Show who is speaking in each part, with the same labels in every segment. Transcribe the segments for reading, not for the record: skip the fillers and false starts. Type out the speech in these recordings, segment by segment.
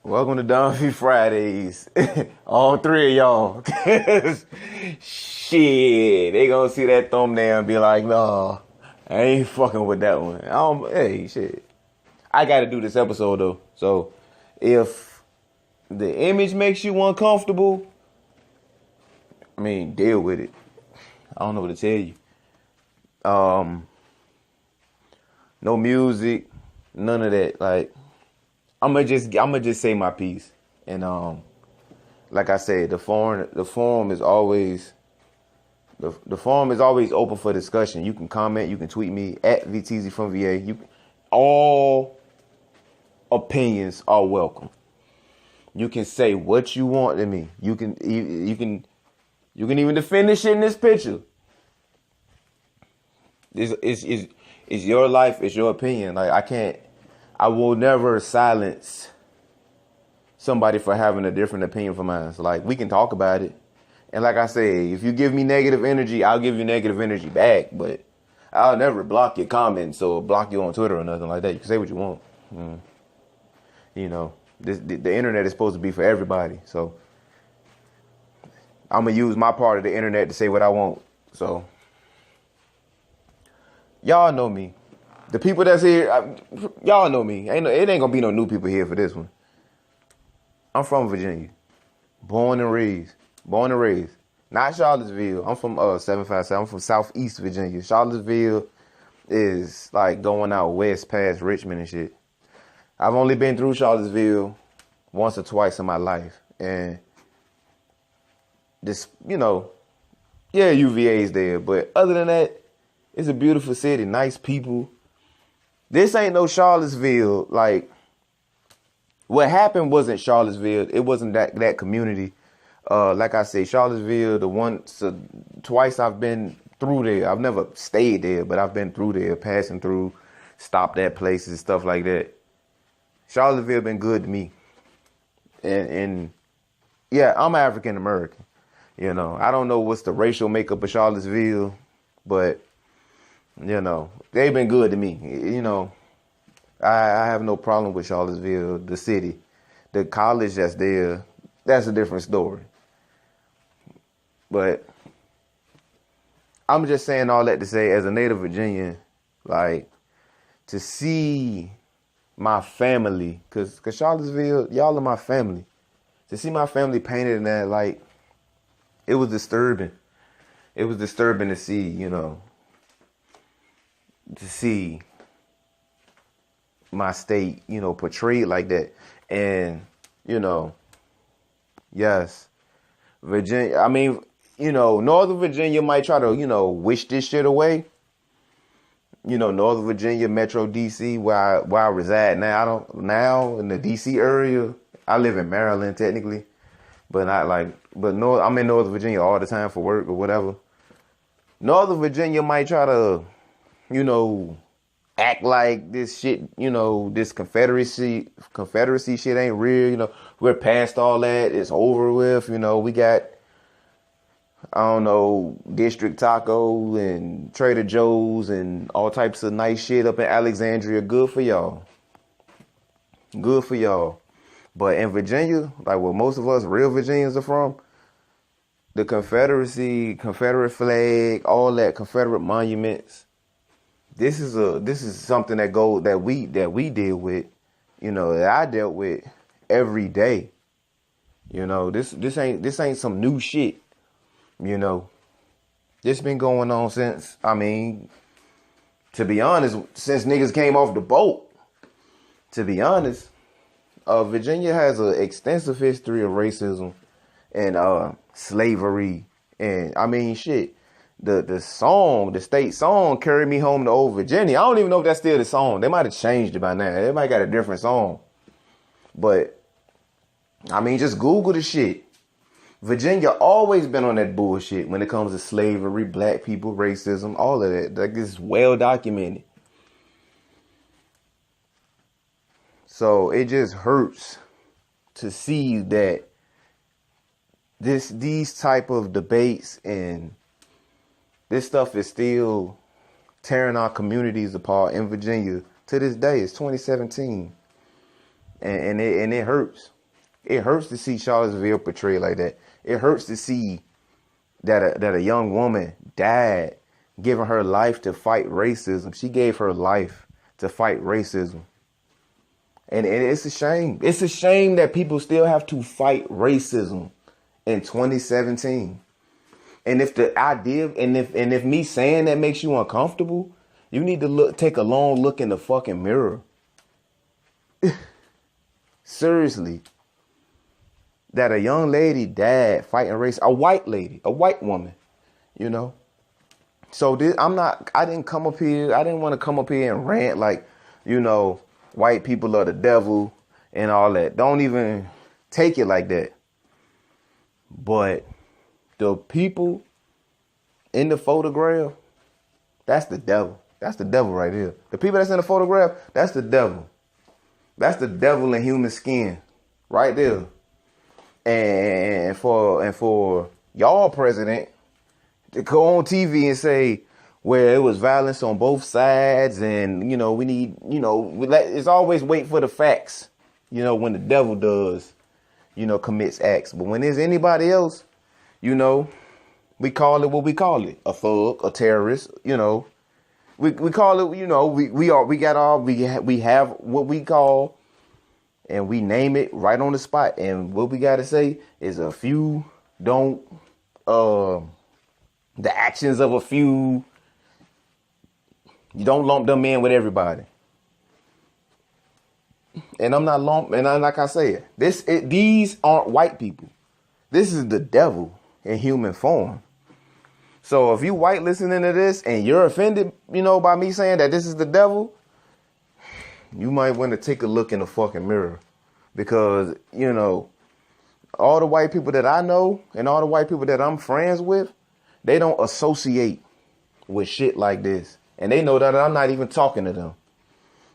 Speaker 1: Welcome to Dumpy Fridays. All three of y'all. Shit, they gonna see that thumbnail and be like, no, I ain't fucking with that one. Hey, shit. I gotta do this episode though. So if the image makes you uncomfortable, I mean, deal with it. I don't know what to tell you. No music, none of that. Like, I'ma just say my piece. And like I said, the forum is always the forum is always open for discussion. You can comment, you can tweet me at VTZ from VA. All opinions are welcome. You can say what you want to me. You can even defend this shit in this picture. It's your life, it's your opinion. Like I will never silence somebody for having a different opinion from mine. So like, we can talk about it. And like I say, if you give me negative energy, I'll give you negative energy back. But I'll never block your comments or block you on Twitter or nothing like that. You can say what you want. You know, the internet is supposed to be for everybody. So I'm going to use my part of the internet to say what I want. So y'all know me. The people that's here, y'all know me. It ain't going to be no new people here for this one. I'm from Virginia. Born and raised. Not Charlottesville. I'm from 757. I'm from Southeast Virginia. Charlottesville is like going out west past Richmond and shit. I've only been through Charlottesville once or twice in my life. And this, yeah, UVA's there. But other than that, it's a beautiful city. Nice people. This ain't no Charlottesville. Like, what happened wasn't Charlottesville. It wasn't that community. Like I say, Charlottesville, twice I've been through there. I've never stayed there, but I've been through there, passing through, stopped at places, stuff like that. Charlottesville been good to me. And yeah, I'm African American. I don't know what's the racial makeup of Charlottesville, but they've been good to me. I have no problem with Charlottesville, the city. The college that's there, that's a different story. But I'm just saying all that to say, as a native Virginian, like, to see my family, because Charlottesville, y'all are my family. To see my family painted in that light, it was disturbing. It was disturbing to see, to see my state, portrayed like that. And, yes, Virginia, I mean, Northern Virginia might try to, wish this shit away. Northern Virginia, Metro DC, where I reside now. Now in the DC area, I live in Maryland technically, but I'm in Northern Virginia all the time for work or whatever. Northern Virginia might try to, act like this shit, this Confederacy shit ain't real. We're past all that. It's over with. We got, I don't know, District Taco and Trader Joe's and all types of nice shit up in Alexandria. Good for y'all. Good for y'all. But in Virginia, like where most of us real Virginians are from, the Confederacy, Confederate flag, all that, Confederate monuments. This is something that we deal with, that I dealt with every day. This ain't some new shit. This been going on since, to be honest, since niggas came off the boat. To be honest, Virginia has an extensive history of racism and slavery, and shit. The state song, Carry Me Home to Old Virginia. I don't even know if that's still the song. They might have changed it by now. They might got a different song. But, just Google the shit. Virginia always been on that bullshit when it comes to slavery, black people, racism, all of that. Like, it's well documented. So it just hurts to see that these type of debates and this stuff is still tearing our communities apart in Virginia to this day. It's 2017, and it hurts. It hurts to see Charlottesville portrayed like that. It hurts to see that a young woman died giving her life to fight racism. She gave her life to fight racism. And it's a shame. It's a shame that people still have to fight racism in 2017. And if the idea, and if me saying that makes you uncomfortable, you need to take a long look in the fucking mirror. Seriously. That a young lady died fighting race, a white lady, a white woman, you know? So I didn't come up here, I didn't want to come up here and rant like, you know, white people are the devil and all that. Don't even take it like that. But the people in the photograph, that's the devil. That's the devil right here. The people that's in the photograph, that's the devil. That's the devil in human skin right there. And for y'all president to go on TV and say, well, it was violence on both sides, and you know we need, you know, it's always wait for the facts. You know, when the devil does, you know, commits acts, but when there's anybody else, you know, we call it what we call it: a thug, a terrorist. You know, we call it. You know, we have what we call. And we name it right on the spot. And what we got to say is a few don't, the actions of a few, you don't lump them in with everybody. And I'm not like I said, these aren't white people. This is the devil in human form. So if you white listening to this and you're offended, you know, by me saying that this is the devil, you might want to take a look in the fucking mirror, because, you know, all the white people that I know and all the white people that I'm friends with, they don't associate with shit like this. And they know that I'm not even talking to them.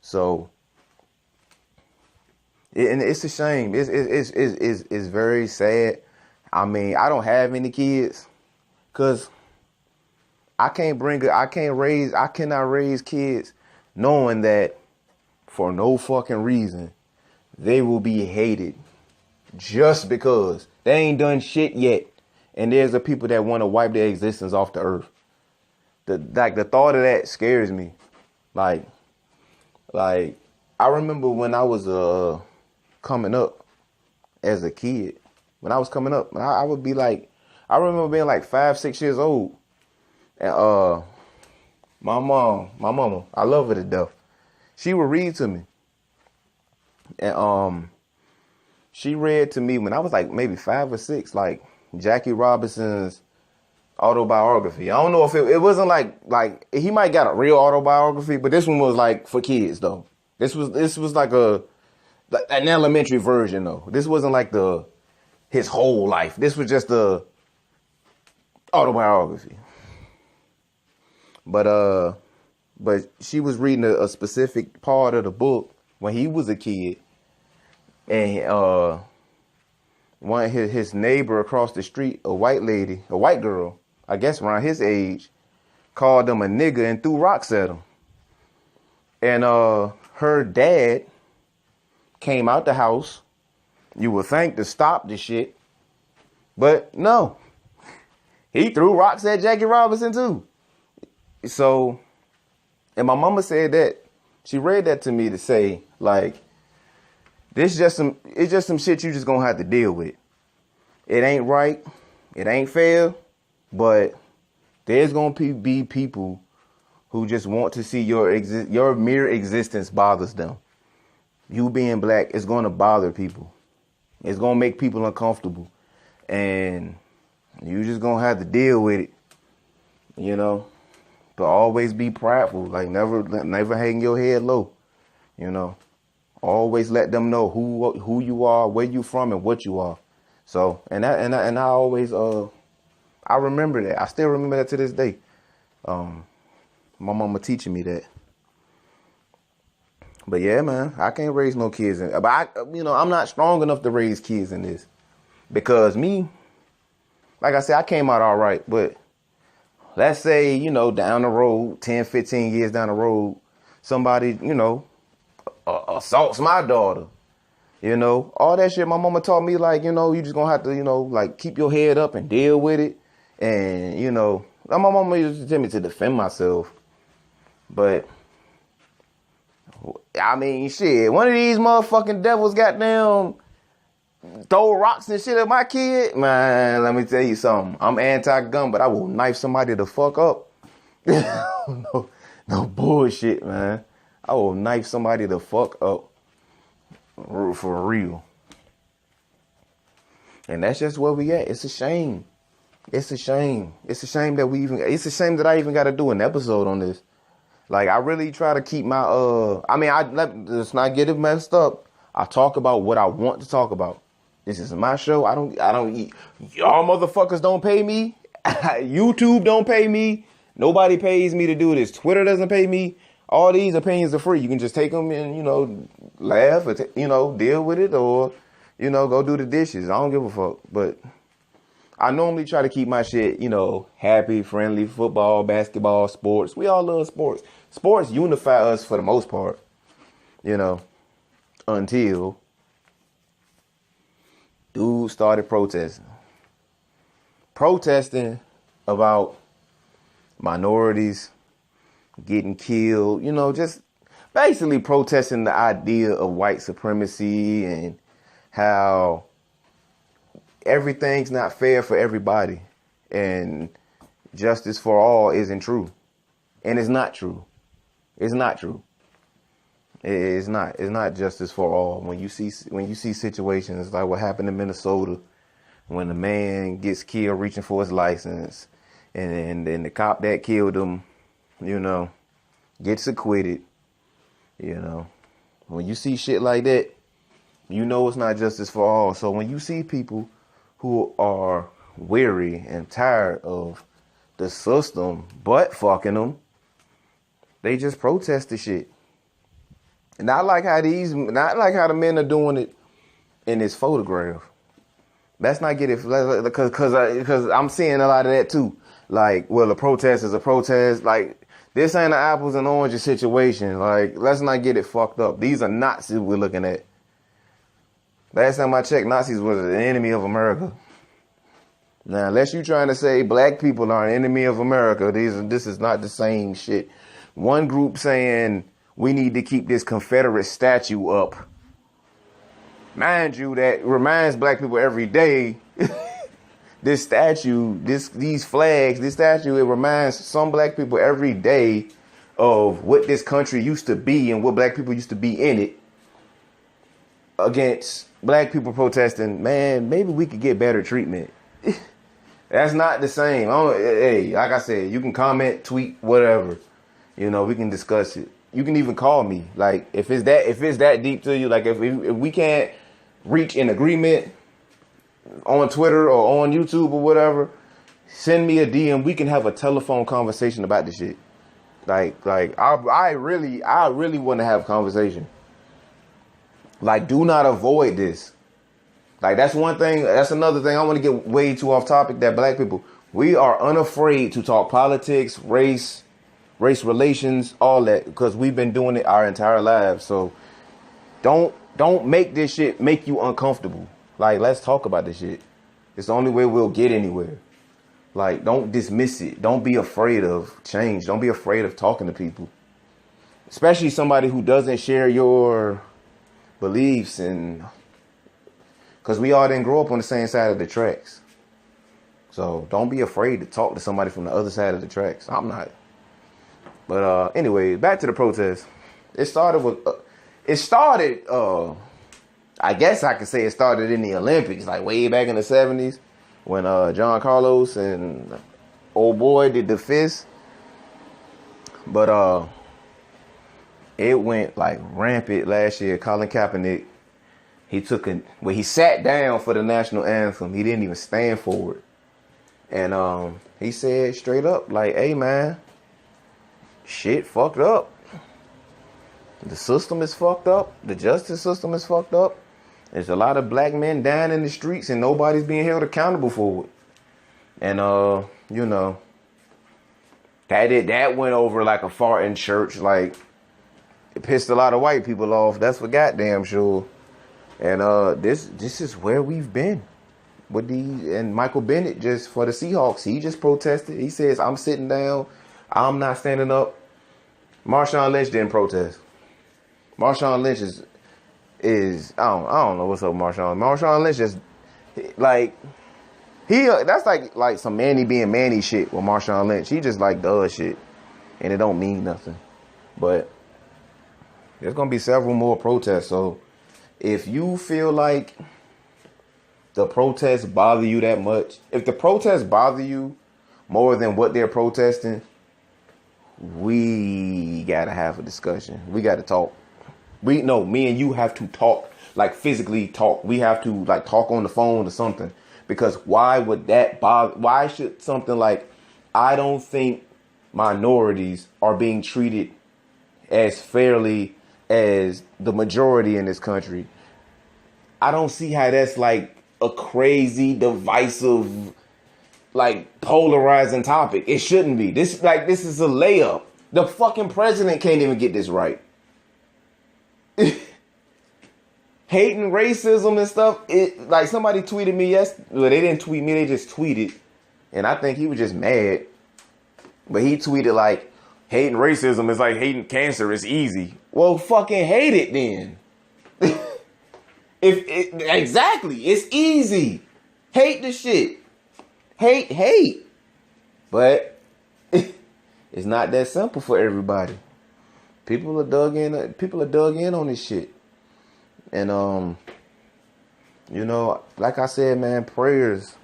Speaker 1: So, and it's a shame. It's very sad. I mean, I don't have any kids because I cannot raise kids knowing that for no fucking reason, they will be hated just because they ain't done shit yet. And there's the people that want to wipe their existence off the earth. The thought of that scares me. Like I remember when I was coming up as a kid. When I was coming up, I would be like, I remember being like 5, 6 years old. And my mama, I love her to death. She would read to me. And she read to me when I was like maybe 5 or 6, like Jackie Robinson's autobiography. I don't know if it wasn't like he might got a real autobiography, but this one was like for kids though. This was like an elementary version though. This wasn't like his whole life. This was just the autobiography. But she was reading a specific part of the book when he was a kid, and one of his neighbor across the street, a white girl, I guess around his age, called him a nigger and threw rocks at him. And her dad came out the house, you would think, to stop the shit, but no, he threw rocks at Jackie Robinson too. So, and my mama said that, she read that to me to say, like, it's just some shit you just gonna have to deal with. It ain't right, it ain't fair, but there's gonna be people who just want to see your mere existence bothers them. You being black is gonna bother people. It's gonna make people uncomfortable, and you just gonna have to deal with it, you know. But always be prideful, like never hang your head low, you know. Always let them know who you are, where you from, and what you are. So, and I always I remember that. I still remember that to this day. My mama teaching me that. But yeah, man, I can't raise no kids. But I'm not strong enough to raise kids in this, because me, like I said, I came out all right. But let's say, down the road, 10, 15 years down the road, somebody, assaults my daughter. You know, all that shit my mama taught me, like, you know, you just gonna have to, you know, like, keep your head up and deal with it. And, you know, my mama used to tell me to defend myself. But, I mean, shit, one of these motherfucking devils goddamn throw rocks and shit at my kid. Man, let me tell you something. I'm anti-gun, but I will knife somebody the fuck up. No bullshit, man. I will knife somebody the fuck up. For real. And that's just where we at. It's a shame. It's a shame. It's a shame that I even got to do an episode on this. Like, I really try to keep my, let's not get it messed up. I talk about what I want to talk about. This is my show. Y'all motherfuckers don't pay me. YouTube don't pay me. Nobody pays me to do this. Twitter doesn't pay me. All these opinions are free. You can just take them and, you know, laugh or, deal with it or, you know, go do the dishes. I don't give a fuck. But I normally try to keep my shit, you know, happy, friendly, football, basketball, sports. We all love sports. Sports unify us for the most part, you know, until dude started protesting. Protesting about minorities getting killed, you know, just basically protesting the idea of white supremacy and how everything's not fair for everybody and justice for all isn't true. And it's not true. It's not true. It's not justice for all. When you see situations like what happened in Minnesota, when a man gets killed reaching for his license and then the cop that killed him, you know, gets acquitted, you know. When you see shit like that, you know it's not justice for all. So when you see people who are weary and tired of the system butt fucking them, they just protest the shit. Not like how the men are doing it in this photograph. Let's not get it, because I'm seeing a lot of that too. Like, well, a protest is a protest. Like, this ain't an apples and oranges situation. Like, let's not get it fucked up. These are Nazis we're looking at. Last time I checked, Nazis was an enemy of America. Now, unless you're trying to say black people are an enemy of America, this is not the same shit. One group saying we need to keep this Confederate statue up. Mind you, that reminds black people every day. This statue, these flags, this statue, it reminds some black people every day of what this country used to be and what black people used to be in it. Against black people protesting, man, maybe we could get better treatment. That's not the same. Hey, like I said, you can comment, tweet, whatever. You know, we can discuss it. You can even call me. Like, if it's that deep to you, like if we can't reach an agreement on Twitter or on YouTube or whatever, send me a DM. We can have a telephone conversation about this shit. Like I really want to have a conversation. Like, do not avoid this. Like, that's one thing. That's another thing. I want to get way too off topic. That black people, we are unafraid to talk politics, race relations, all that, because we've been doing it our entire lives. So don't make this shit make you uncomfortable. Like, let's talk about this shit. It's the only way we'll get anywhere. Like, don't dismiss it. Don't be afraid of change. Don't be afraid of talking to people. Especially somebody who doesn't share your beliefs, and because we all didn't grow up on the same side of the tracks. So don't be afraid to talk to somebody from the other side of the tracks. I'm not. But anyway, back to the protest. It started, I guess I could say it started in the Olympics, like way back in the 70s when John Carlos and old boy did the fist. But it went like rampant last year. Colin Kaepernick, he sat down for the national anthem. He didn't even stand for it. And he said straight up, like, hey man, shit fucked up. The system is fucked up. The justice system is fucked up. There's a lot of black men dying in the streets and nobody's being held accountable for it. And, you know, that went over like a fart in church. Like, it pissed a lot of white people off. That's for goddamn sure. And this is where we've been with and Michael Bennett just for the Seahawks. He just protested. He says, I'm sitting down. I'm not standing up. Marshawn Lynch didn't protest. Marshawn Lynch is I don't know what's up with Marshawn. Marshawn Lynch just like that's like some Manny being Manny shit with Marshawn Lynch. He just like does shit and it don't mean nothing. But there's gonna be several more protests. So if you feel like the protests bother you that much, if the protests bother you more than what they're protesting, we gotta have a discussion. We gotta talk. Me and you have to talk, like physically talk. We have to like talk on the phone or something. Because why would that bother? Why should something like, I don't think minorities are being treated as fairly as the majority in this country. I don't see how that's like a crazy, divisive, like polarizing topic. It shouldn't be. This is a layup. The fucking president can't even get this right. Hating racism and stuff. It like somebody tweeted me yesterday. Well, they didn't tweet me. They just tweeted, and I think he was just mad. But he tweeted like, hating racism is like hating cancer. It's easy. Well, fucking hate it then. Exactly, it's easy. Hate the shit. Hate. But it's not that simple for everybody. People are dug in on this shit. And like I said, man, prayers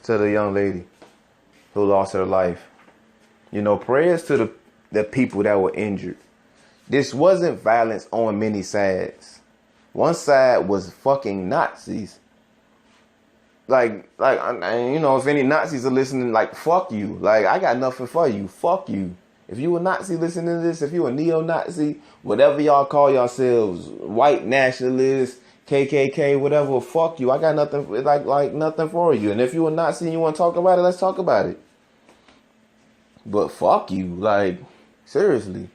Speaker 1: to the young lady who lost her life. Prayers to the people that were injured. This wasn't violence on many sides. One side was fucking Nazis. Like, if any Nazis are listening, like, fuck you. Like, I got nothing for you. Fuck you. If you a Nazi listening to this, if you a neo-Nazi, whatever y'all call yourselves, white nationalists, KKK, whatever, fuck you. I got nothing, like nothing for you. And if you a Nazi and you want to talk about it, let's talk about it. But fuck you. Like, seriously.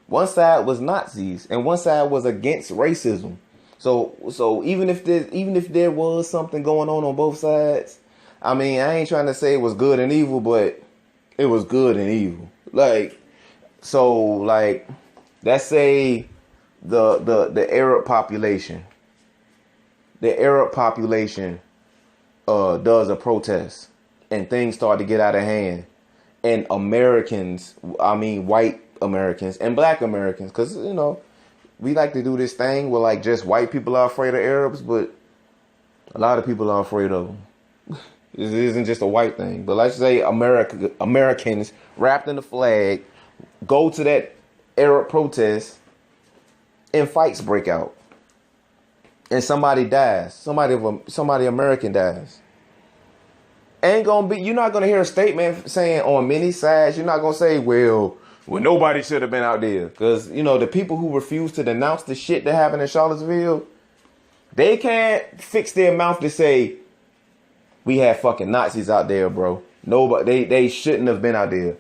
Speaker 1: One side was Nazis and one side was against racism. So even if there was something going on both sides, I mean, I ain't trying to say it was good and evil, but it was good and evil. Like, let's say the Arab population. The Arab population does a protest and things start to get out of hand. And Americans, I mean white Americans and black Americans, because, we like to do this thing where like just white people are afraid of Arabs, but a lot of people are afraid of them. It isn't just a white thing. But let's say Americans wrapped in the flag go to that Arab protest and fights break out. And somebody dies. Somebody American dies. You're not gonna hear a statement saying on many sides, you're not gonna say, well, nobody should have been out there. Because, the people who refuse to denounce the shit that happened in Charlottesville, they can't fix their mouth to say, we had fucking Nazis out there, bro. Nobody, they shouldn't have been out there.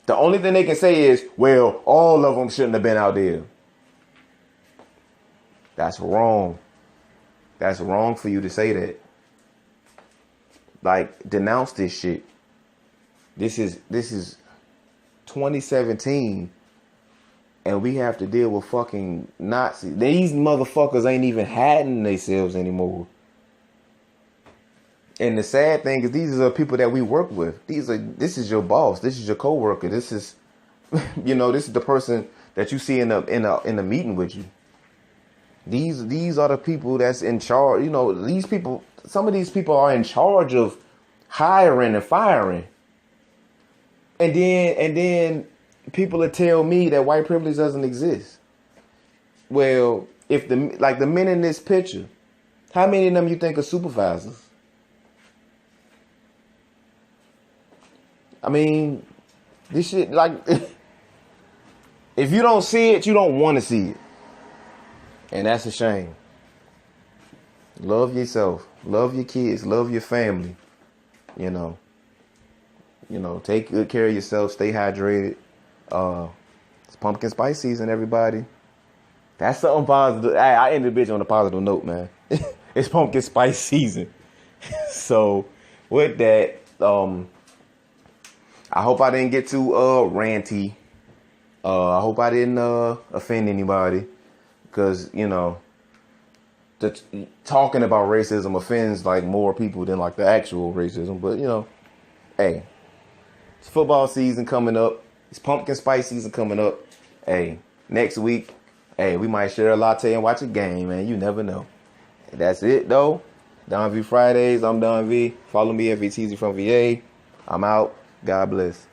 Speaker 1: The only thing they can say is, well, all of them shouldn't have been out there. That's wrong. That's wrong for you to say that. Like, denounce this shit. This is 2017, and we have to deal with fucking Nazis. These motherfuckers ain't even hiding themselves anymore. And the sad thing is, these are people that we work with. This is your boss. This is your coworker. This is, this is the person that you see in a meeting with you. These are the people that's in charge. These people. Some of these people are in charge of hiring and firing. And then people will tell me that white privilege doesn't exist. Well, if the men in this picture, how many of them you think are supervisors? I mean, this shit, like, if you don't see it, you don't want to see it. And that's a shame. Love yourself. Love your kids. Love your family. Take good care of yourself. Stay hydrated. It's pumpkin spice season, everybody. That's something positive. I ended the bitch on a positive note, man. It's pumpkin spice season. So with that, I hope I didn't get too ranty. I hope I didn't offend anybody, because talking about racism offends like more people than like the actual racism. But hey, it's football season coming up. It's pumpkin spice season coming up. Hey, next week, hey, we might share a latte and watch a game, man. You never know. That's it though. Don V Fridays. I'm Don V. Follow me at VTZ from VA. I'm out. God bless.